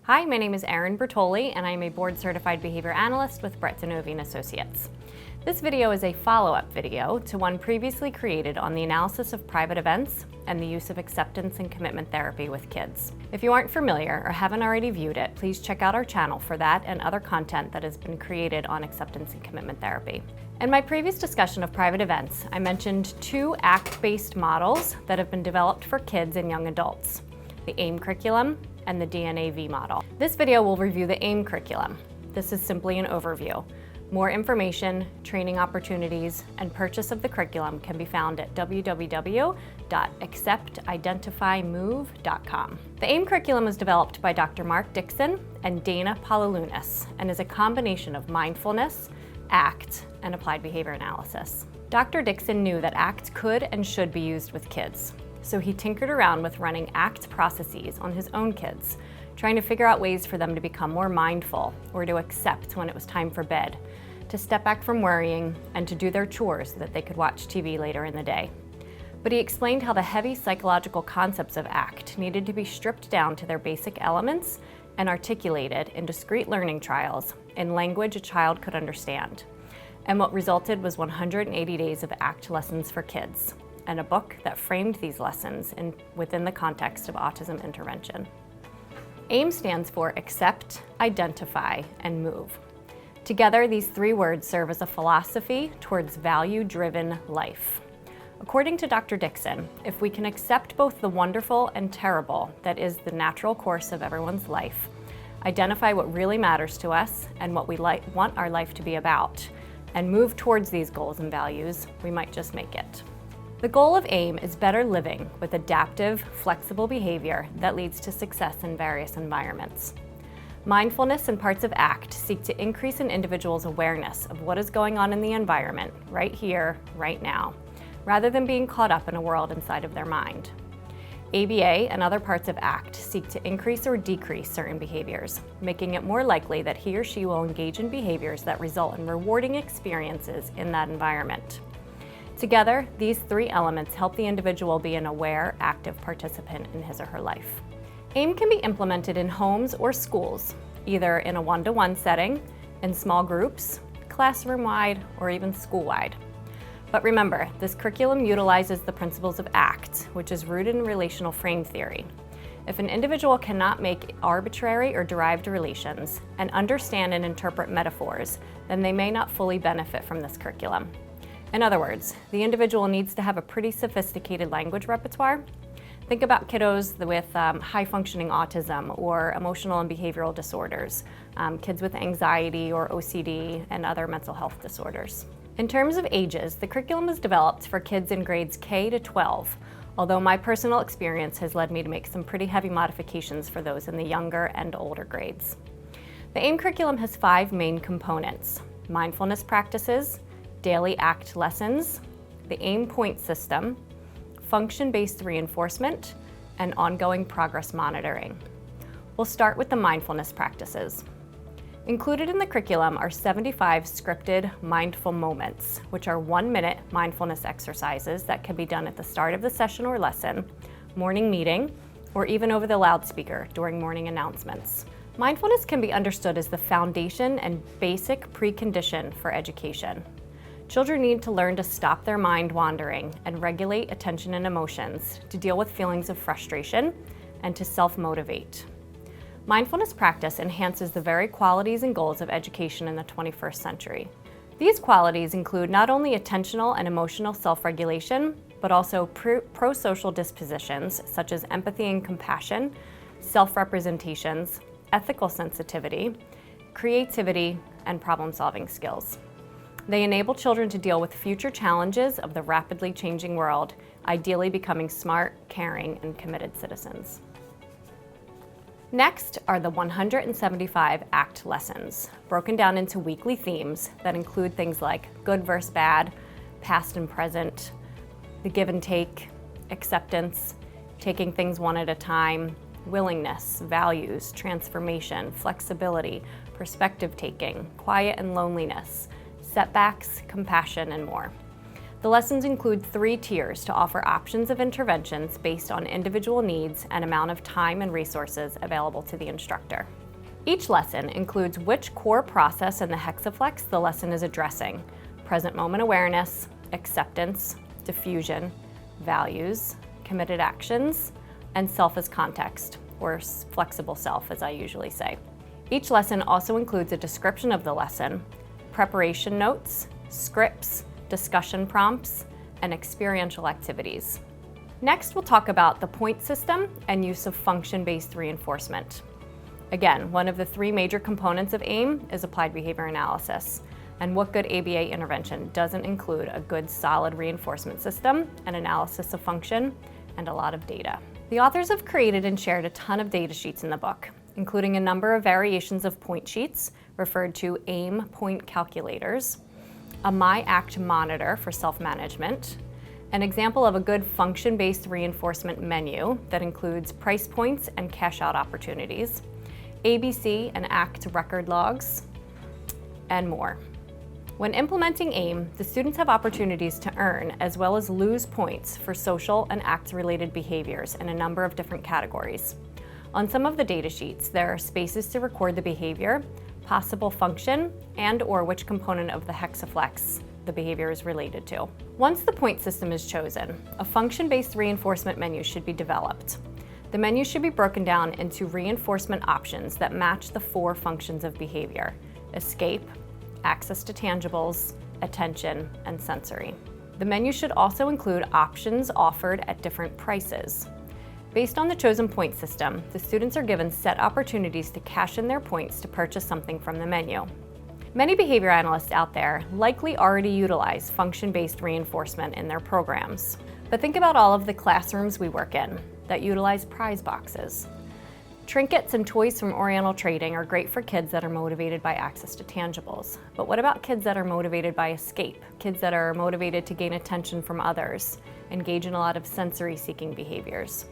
Hi, my name is Erin Bertoli, and I am a Board Certified Behavior Analyst with Brett DiNovi Associates. This video is a follow-up video to one previously created on the analysis of private events and the use of acceptance and commitment therapy with kids. If you aren't familiar or haven't already viewed it, please check out our channel for that and other content that has been created on acceptance and commitment therapy. In my previous discussion of private events, I mentioned two ACT-based models that have been developed for kids and young adults, the A.I.M Curriculum and the DNAV model. This video will review the A.I.M Curriculum. This is simply an overview. More information, training opportunities, and purchase of the curriculum can be found at www.acceptidentifymove.com. The A.I.M Curriculum was developed by Dr. Mark Dixon and Dana Paliliunas and is a combination of mindfulness, ACT, and applied behavior analysis. Dr. Dixon knew that ACT could and should be used with kids, so he tinkered around with running ACT processes on his own kids, trying to figure out ways for them to become more mindful or to accept when it was time for bed, to step back from worrying, and to do their chores so that they could watch TV later in the day. But he explained how the heavy psychological concepts of ACT needed to be stripped down to their basic elements and articulated in discrete learning trials in language a child could understand. And what resulted was 180 days of ACT lessons for kids, and a book that framed these lessons within the context of autism intervention. A.I.M stands for Accept, Identify, and Move. Together, these three words serve as a philosophy towards value-driven life. According to Dr. Dixon, if we can accept both the wonderful and terrible that is the natural course of everyone's life, identify what really matters to us and what we want our life to be about, and move towards these goals and values, we might just make it. The goal of A.I.M is better living with adaptive, flexible behavior that leads to success in various environments. Mindfulness and parts of ACT seek to increase an individual's awareness of what is going on in the environment, right here, right now, rather than being caught up in a world inside of their mind. ABA and other parts of ACT seek to increase or decrease certain behaviors, making it more likely that he or she will engage in behaviors that result in rewarding experiences in that environment. Together, these three elements help the individual be an aware, active participant in his or her life. A.I.M can be implemented in homes or schools, either in a one-to-one setting, in small groups, classroom-wide, or even school-wide. But remember, this curriculum utilizes the principles of ACT, which is rooted in relational frame theory. If an individual cannot make arbitrary or derived relations and understand and interpret metaphors, then they may not fully benefit from this curriculum. In other words, the individual needs to have a pretty sophisticated language repertoire. Think about kiddos with high-functioning autism or emotional and behavioral disorders, kids with anxiety or OCD and other mental health disorders. In terms of ages, the curriculum is developed for kids in grades K to 12, although my personal experience has led me to make some pretty heavy modifications for those in the younger and older grades. The A.I.M curriculum has 5 main components: mindfulness practices, daily ACT lessons, the A.I.M point system, function-based reinforcement, and ongoing progress monitoring. We'll start with the mindfulness practices. Included in the curriculum are 75 scripted mindful moments, which are 1-minute mindfulness exercises that can be done at the start of the session or lesson, morning meeting, or even over the loudspeaker during morning announcements. Mindfulness can be understood as the foundation and basic precondition for education. Children need to learn to stop their mind wandering and regulate attention and emotions, to deal with feelings of frustration, and to self-motivate. Mindfulness practice enhances the very qualities and goals of education in the 21st century. These qualities include not only attentional and emotional self-regulation, but also pro-social dispositions such as empathy and compassion, self-representations, ethical sensitivity, creativity, and problem-solving skills. They enable children to deal with future challenges of the rapidly changing world, ideally becoming smart, caring, and committed citizens. Next are the 175 ACT lessons, broken down into weekly themes that include things like good versus bad, past and present, the give and take, acceptance, taking things one at a time, willingness, values, transformation, flexibility, perspective taking, quiet and loneliness, setbacks, compassion, and more. The lessons include 3 tiers to offer options of interventions based on individual needs and amount of time and resources available to the instructor. Each lesson includes which core process in the hexaflex the lesson is addressing: present moment awareness, acceptance, diffusion, values, committed actions, and self as context, or flexible self as I usually say. Each lesson also includes a description of the lesson, preparation notes, scripts, discussion prompts, and experiential activities. Next, we'll talk about the point system and use of function-based reinforcement. Again, one of the 3 major components of A.I.M is applied behavior analysis. And what good ABA intervention doesn't include a good solid reinforcement system, an analysis of function, and a lot of data. The authors have created and shared a ton of data sheets in the book, including a number of variations of point sheets, referred to A.I.M point calculators, a MyACT monitor for self-management, an example of a good function-based reinforcement menu that includes price points and cash-out opportunities, ABC and ACT record logs, and more. When implementing A.I.M, the students have opportunities to earn as well as lose points for social and ACT-related behaviors in a number of different categories. On some of the data sheets, there are spaces to record the behavior, possible function, and/or which component of the hexaflex the behavior is related to. Once the point system is chosen, a function-based reinforcement menu should be developed. The menu should be broken down into reinforcement options that match the 4 functions of behavior: escape, access to tangibles, attention, and sensory. The menu should also include options offered at different prices. Based on the chosen point system, the students are given set opportunities to cash in their points to purchase something from the menu. Many behavior analysts out there likely already utilize function-based reinforcement in their programs. But think about all of the classrooms we work in that utilize prize boxes. Trinkets and toys from Oriental Trading are great for kids that are motivated by access to tangibles. But what about kids that are motivated by escape? Kids that are motivated to gain attention from others, engage in a lot of sensory-seeking behaviors.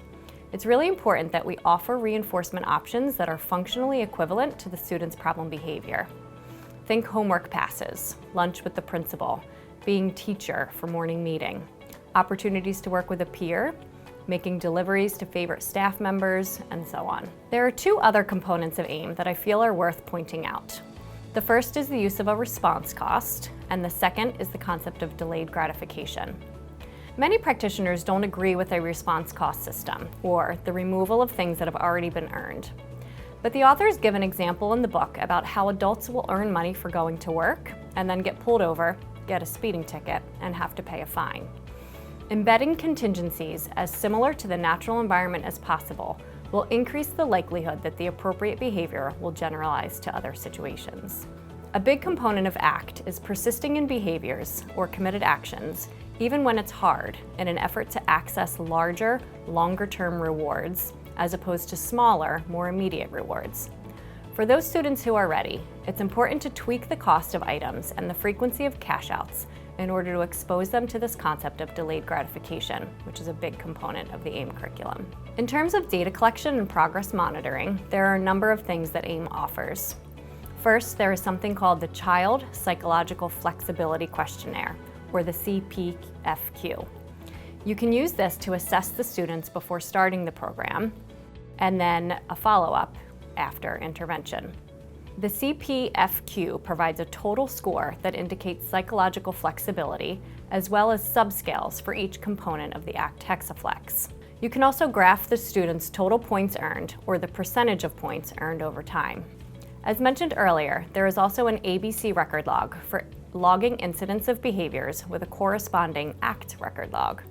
It's really important that we offer reinforcement options that are functionally equivalent to the student's problem behavior. Think homework passes, lunch with the principal, being teacher for morning meeting, opportunities to work with a peer, making deliveries to favorite staff members, and so on. There are 2 other components of A.I.M that I feel are worth pointing out. The first is the use of a response cost, and the second is the concept of delayed gratification. Many practitioners don't agree with a response cost system, or the removal of things that have already been earned. But the authors give an example in the book about how adults will earn money for going to work and then get pulled over, get a speeding ticket, and have to pay a fine. Embedding contingencies as similar to the natural environment as possible will increase the likelihood that the appropriate behavior will generalize to other situations. A big component of ACT is persisting in behaviors or committed actions, even when it's hard, in an effort to access larger, longer-term rewards, as opposed to smaller, more immediate rewards. For those students who are ready, it's important to tweak the cost of items and the frequency of cash-outs in order to expose them to this concept of delayed gratification, which is a big component of the A.I.M curriculum. In terms of data collection and progress monitoring, there are a number of things that A.I.M offers. First, there is something called the Child Psychological Flexibility Questionnaire, or the CPFQ. You can use this to assess the students before starting the program, and then a follow-up after intervention. The CPFQ provides a total score that indicates psychological flexibility, as well as subscales for each component of the ACT hexaflex. You can also graph the students' total points earned, or the percentage of points earned over time. As mentioned earlier, there is also an ABC record log for logging incidents of behaviors with a corresponding ACT record log.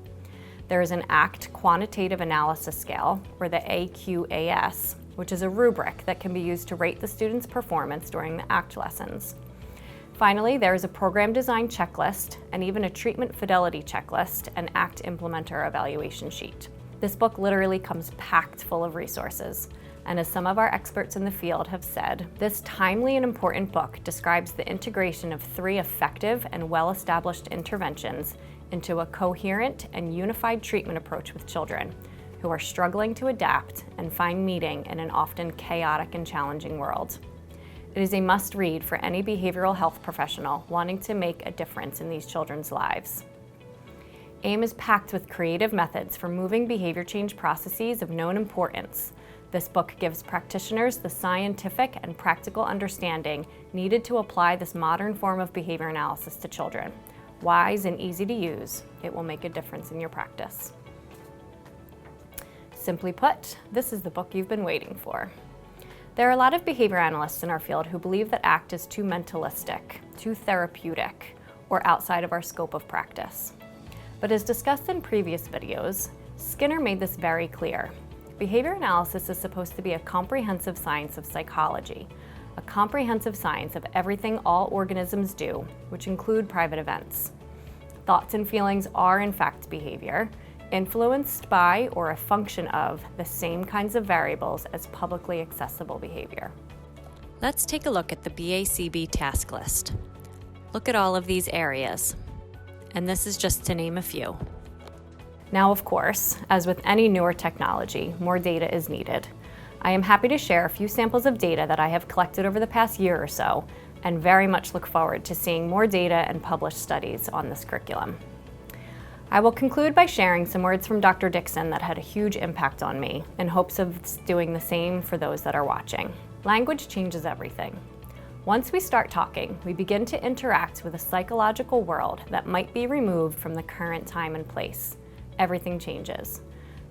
There is an ACT quantitative analysis scale, or the AQAS, which is a rubric that can be used to rate the student's performance during the ACT lessons. Finally, there is a program design checklist and even a treatment fidelity checklist and ACT implementer evaluation sheet. This book literally comes packed full of resources. And as some of our experts in the field have said, this timely and important book describes the integration of 3 effective and well-established interventions into a coherent and unified treatment approach with children who are struggling to adapt and find meaning in an often chaotic and challenging world. It is a must-read for any behavioral health professional wanting to make a difference in these children's lives. A.I.M is packed with creative methods for moving behavior change processes of known importance. This book gives practitioners the scientific and practical understanding needed to apply this modern form of behavior analysis to children. Wise and easy to use, it will make a difference in your practice. Simply put, this is the book you've been waiting for. There are a lot of behavior analysts in our field who believe that ACT is too mentalistic, too therapeutic, or outside of our scope of practice. But as discussed in previous videos, Skinner made this very clear. Behavior analysis is supposed to be a comprehensive science of psychology, a comprehensive science of everything all organisms do, which include private events. Thoughts and feelings are, in fact, behavior, influenced by or a function of the same kinds of variables as publicly accessible behavior. Let's take a look at the BACB task list. Look at all of these areas, and this is just to name a few. Now, of course, as with any newer technology, more data is needed. I am happy to share a few samples of data that I have collected over the past year or so, and very much look forward to seeing more data and published studies on this curriculum. I will conclude by sharing some words from Dr. Dixon that had a huge impact on me, in hopes of doing the same for those that are watching. Language changes everything. Once we start talking, we begin to interact with a psychological world that might be removed from the current time and place. Everything changes.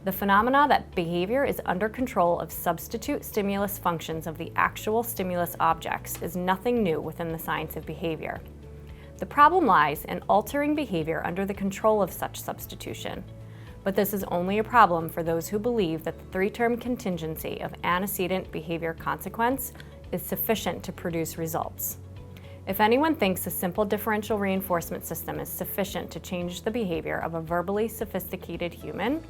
The phenomena that behavior is under control of substitute stimulus functions of the actual stimulus objects is nothing new within the science of behavior. The problem lies in altering behavior under the control of such substitution. But this is only a problem for those who believe that the three-term contingency of antecedent behavior consequence is sufficient to produce results. If anyone thinks a simple differential reinforcement system is sufficient to change the behavior of a verbally sophisticated human,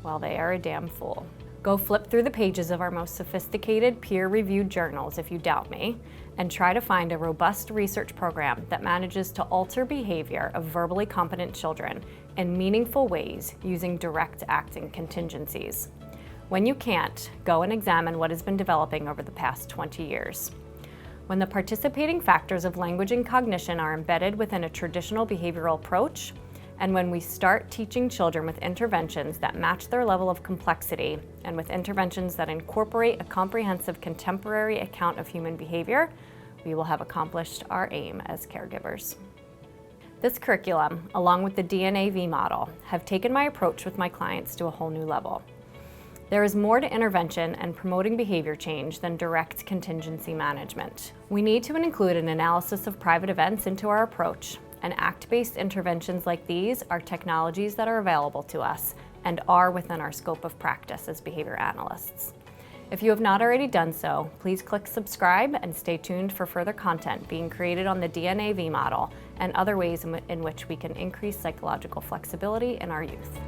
well, they are a damn fool. Go flip through the pages of our most sophisticated peer-reviewed journals if you doubt me, and try to find a robust research program that manages to alter behavior of verbally competent children in meaningful ways using direct acting contingencies. When you can't, go and examine what has been developing over the past 20 years. When the participating factors of language and cognition are embedded within a traditional behavioral approach, and when we start teaching children with interventions that match their level of complexity, and with interventions that incorporate a comprehensive contemporary account of human behavior, we will have accomplished our aim as caregivers. This curriculum, along with the DNAV model, have taken my approach with my clients to a whole new level. There is more to intervention and promoting behavior change than direct contingency management. We need to include an analysis of private events into our approach, and ACT-based interventions like these are technologies that are available to us and are within our scope of practice as behavior analysts. If you have not already done so, please click subscribe and stay tuned for further content being created on the DNAV model and other ways in which we can increase psychological flexibility in our youth.